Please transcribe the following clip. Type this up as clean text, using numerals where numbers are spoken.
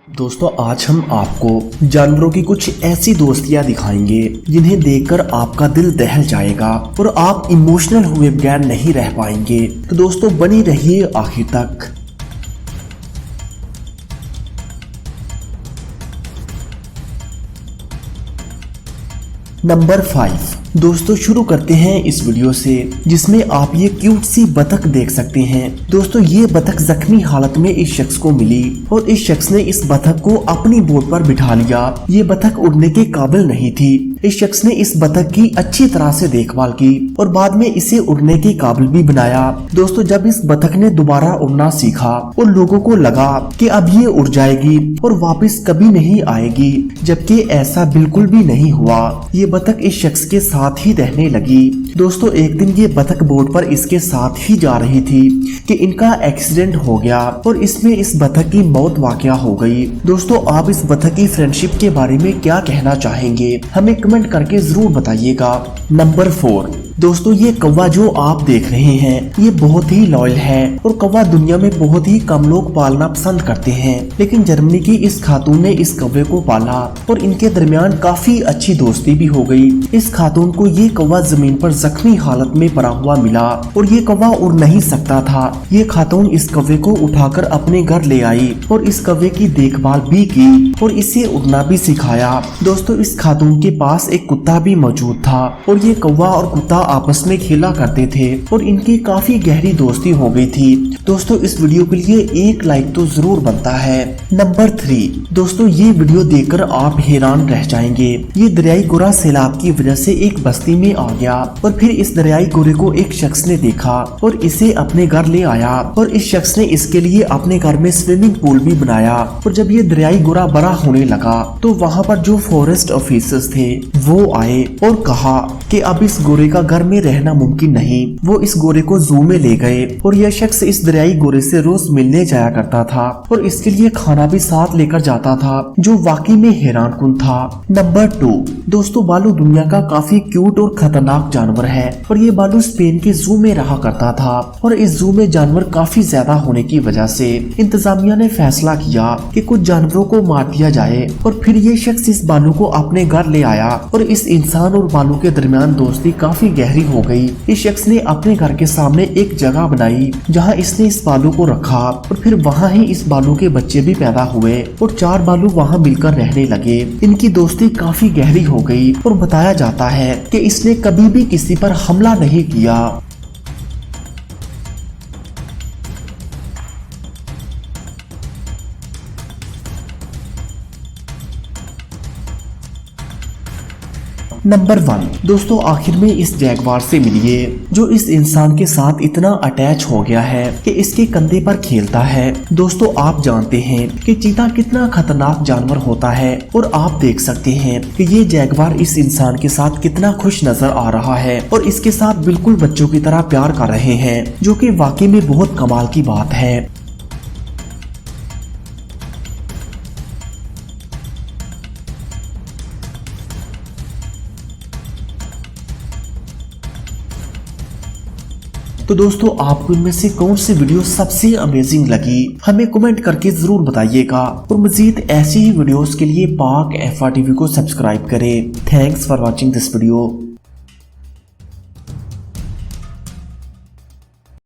दोस्तों आज हम आपको जानवरों की कुछ ऐसी दोस्तियां दिखाएंगे जिन्हें देखकर आपका दिल दहल जाएगा और आप इमोशनल हुए बगैर नहीं रह पाएंगे। तो दोस्तों बनी रहिए आखिर तक। नंबर 5 दोस्तों शुरू करते हैं इस वीडियो से जिसमें आप ये क्यूट सी बतख देख सकते हैं। दोस्तों ये बतख जख्मी हालत में इस शख्स को मिली और इस शख्स ने इस बतख को अपनी बोट पर बिठा लिया। ये बतख उड़ने के काबिल नहीं थी। इस शख्स ने इस बतख की अच्छी तरह से देखभाल की और बाद में इसे उड़ने के काबिल भी बनाया। दोस्तों जब इस बतख ने दोबारा उड़ना सीखा और लोगों को लगा कि अब ये उड़ जाएगी और वापस कभी नहीं आएगी, जबकि ऐसा बिल्कुल भी नहीं हुआ। ये बतख इस शख्स के साथ ही रहने लगी। दोस्तों एक दिन ये बतख बोट पर इसके साथ ही जा रही थी कि इनका एक्सीडेंट हो गया और इसमें इस बतख की मौत वाकया हो गई। दोस्तों आप इस बतख की फ्रेंडशिप के बारे में क्या कहना चाहेंगे, हमें कमेंट करके जरूर बताइएगा। नंबर 4 दोस्तों ये कौवा जो आप देख रहे हैं ये बहुत ही लॉयल है और कौवा दुनिया में बहुत ही कम लोग पालना पसंद करते हैं, लेकिन जर्मनी की इस खातून ने इस कौवे को पाला और इनके दरमियान काफी अच्छी दोस्ती भी हो गई। इस खातून को ये कौवा जमीन पर जख्मी हालत में पड़ा हुआ मिला और ये कौवा उड़ नहीं सकता था। ये खातून इस कौवे को उठाकर अपने घर ले आई और इस कौवे की देखभाल भी की और इसे उड़ना भी सिखाया। दोस्तों इस खातून के पास एक कुत्ता भी मौजूद था और ये कौवा और कुत्ता आपस में खेला करते थे और इनकी काफी गहरी दोस्ती हो गई थी। दोस्तों इस वीडियो के लिए एक लाइक तो जरूर बनता है। नंबर 3 दोस्तों ये वीडियो देखकर आप हैरान रह जाएंगे। ये दरियाई गोरा सैलाब की वजह से एक बस्ती में आ गया और फिर इस दरियाई गोरे को एक शख्स ने देखा और इसे अपने घर ले आया और इस शख्स ने इसके लिए अपने घर में स्विमिंग पूल भी बनाया। और जब ये दरियाई गोरा बड़ा होने लगा तो वहाँ पर जो फॉरेस्ट ऑफिसर्स थे वो आए और कहा कि अब इस गोरे का घर में रहना मुमकिन नहीं। वो इस गोरे को जू में ले गए और यह शख्स इस दरियाई गोरे से रोज मिलने जाया करता था और इसके लिए खाना भी साथ लेकर जाता था, जो वाकई में हैरानकुन था। नंबर 2 दोस्तों बालू दुनिया का काफी क्यूट और खतरनाक जानवर है और ये बालू स्पेन के जू में रहा करता था और इस जू में जानवर काफी ज्यादा होने की वजह से इंतजामिया ने फैसला किया कि कुछ जानवरों को मार दिया जाए और फिर ये शख्स इस बालू को अपने घर ले आया और इस इंसान और बालू के दरमियान दोस्ती काफी गहरी हो गई। इस शख्स ने अपने घर के सामने एक जगह बनाई जहां इसने इस बालू को रखा और फिर वहां ही इस बालू के बच्चे भी पैदा हुए और 4 बालू वहां मिलकर रहने लगे। इनकी दोस्ती काफी गहरी हो गई और बताया जाता है कि इसने कभी भी किसी पर हमला नहीं किया। नंबर 1 दोस्तों आखिर में इस जैगवार से मिलिए जो इस इंसान के साथ इतना अटैच हो गया है कि इसके कंधे पर खेलता है। दोस्तों आप जानते हैं कि चीता कितना खतरनाक जानवर होता है और आप देख सकते हैं कि ये जैगवार इस इंसान के साथ कितना खुश नजर आ रहा है और इसके साथ बिल्कुल बच्चों की तरह प्यार कर रहे हैं, जो कि वाकई में बहुत कमाल की बात है। तो दोस्तों आपको इनमें से कौन सी वीडियो सबसे अमेजिंग लगी, हमें कमेंट करके जरूर बताइएगा और मजीद ऐसी ही वीडियोस के लिए पाक FR TV को सब्सक्राइब करें। Thanks for watching this video.